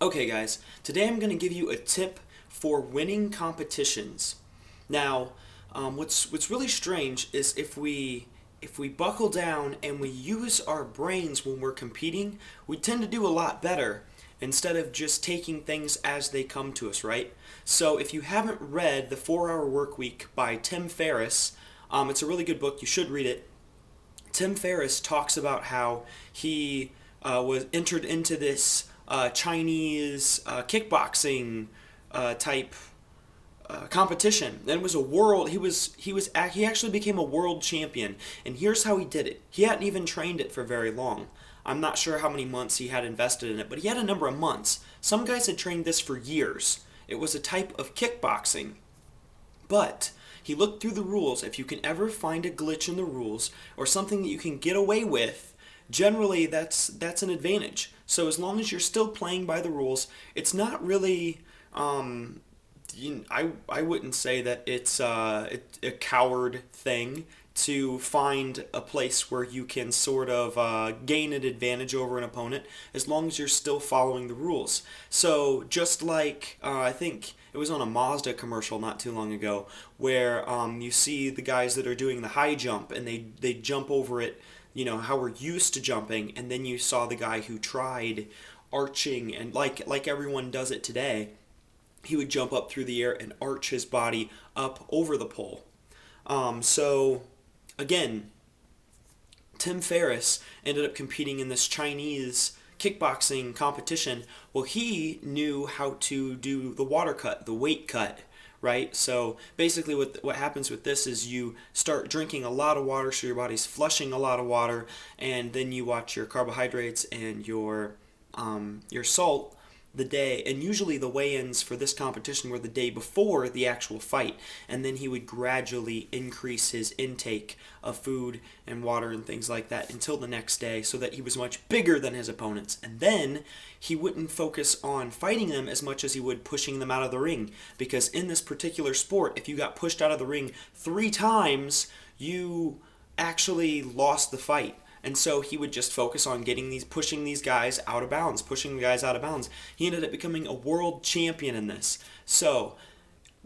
Okay, guys, today I'm going to give you a tip for winning competitions. Now, what's really strange is if we buckle down and we use our brains when we're competing, we tend to do a lot better instead of just taking things as they come to us, right? So, if you haven't read The 4 Hour Work Week by Tim Ferriss, it's a really good book. You should read it. Tim Ferriss talks about how he was entered into this Chinese kickboxing type competition. And it was a world. He actually became a world champion. And here's how he did it. He hadn't even trained it for very long. I'm not sure how many months he had invested in it, but he had a number of months. Some guys had trained this for years. It was a type of kickboxing. But he looked through the rules. If you can ever find a glitch in the rules or something that you can get away with, generally that's an advantage. So as long as you're still playing by the rules, it's not really. I wouldn't say that it's a coward thing to find a place where you can sort of gain an advantage over an opponent as long as you're still following the rules. So just like I think it was on a Mazda commercial not too long ago where you see the guys that are doing the high jump and they jump over it, how we're used to jumping, and then you saw the guy who tried arching and like everyone does it today, he would jump up through the air and arch his body up over the pole. So again, Tim Ferriss ended up competing in this Chinese kickboxing competition. Well, he knew how to do the water cut, the weight cut, right? So basically, what happens with this is you start drinking a lot of water, so your body's flushing a lot of water, and then you watch your carbohydrates and your salt the day, and usually the weigh-ins for this competition were the day before the actual fight, and then he would gradually increase his intake of food and water and things like that until the next day so that he was much bigger than his opponents. And then he wouldn't focus on fighting them as much as he would pushing them out of the ring, because in this particular sport, if you got pushed out of the ring 3 times, you actually lost the fight. And so he would just focus on pushing these guys out of bounds, pushing the guys out of bounds. He ended up becoming a world champion in this. So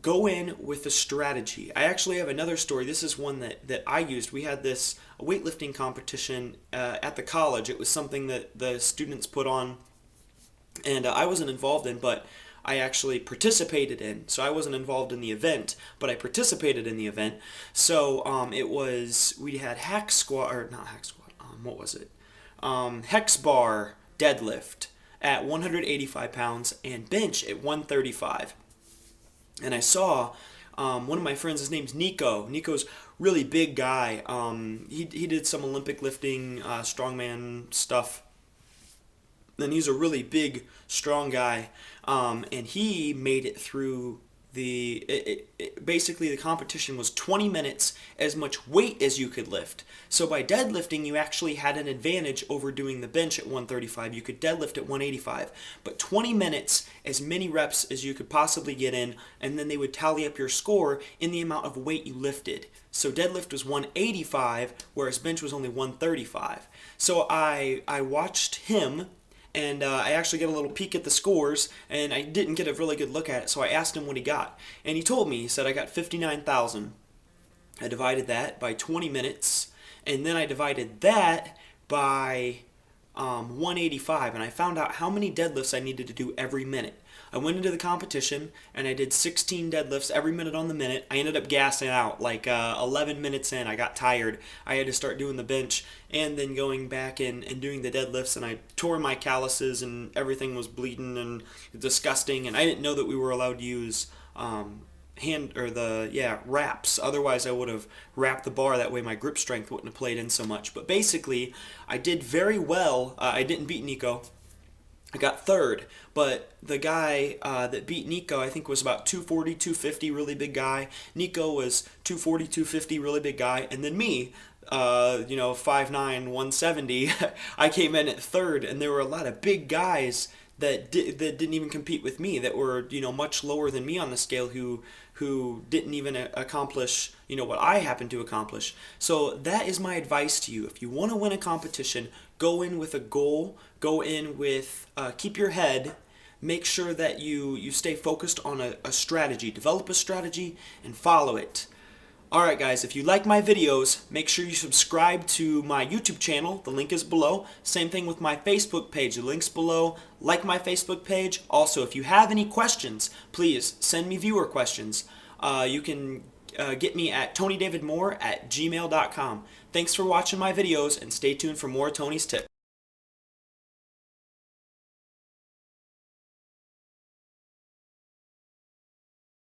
go in with a strategy. I actually have another story. This is one that I used. We had this weightlifting competition at the college. It was something that the students put on, and I wasn't involved in, but I actually participated in. So I wasn't involved in the event, but I participated in the event. So we had hack squat, or not hack squat, what was it? Hex bar deadlift at 185 pounds and bench at 135. And I saw one of my friends, his name's Nico. Nico's really big guy. He did some Olympic lifting, strongman stuff. And he's a really big, strong guy. And he made it through basically the competition was 20 minutes, as much weight as you could lift. So by deadlifting, you actually had an advantage over doing the bench at 135. You could deadlift at 185, but 20 minutes, as many reps as you could possibly get in, and then they would tally up your score in the amount of weight you lifted. So deadlift was 185, whereas bench was only 135. So I watched him, and I actually get a little peek at the scores, and I didn't get a really good look at it, so I asked him what he got. And he told me, he said, I got 59,000. I divided that by 20 minutes, and then I divided that by 185, and I found out how many deadlifts I needed to do every minute. I went into the competition, and I did 16 deadlifts every minute on the minute. I ended up gassing out, like 11 minutes in. I got tired. I had to start doing the bench, and then going back and doing the deadlifts, and I tore my calluses, and everything was bleeding and disgusting, and I didn't know that we were allowed to use wraps. Otherwise I would have wrapped the bar, that way my grip strength wouldn't have played in so much. But basically I did very well. I didn't beat Nico. I got third, but the guy that beat Nico, I think, was about 240, 250, really big guy. Nico was 240, 250, really big guy. And then me, 5'9", 170, I came in at third, and there were a lot of big guys that didn't even compete with me, that were much lower than me on the scale, who didn't even accomplish what I happened to accomplish. So that is my advice to you. If you want to win a competition, go in with a goal. Go in with keep your head make sure that you stay focused on a strategy. Develop a strategy and follow it. Alright guys, if you like my videos, make sure you subscribe to my YouTube channel. The link is below. Same thing with my Facebook page. The link's below. Like my Facebook page. Also, if you have any questions, please send me viewer questions. You can get me at tonydavidmoore@gmail.com. Thanks for watching my videos, and stay tuned for more Tony's Tips.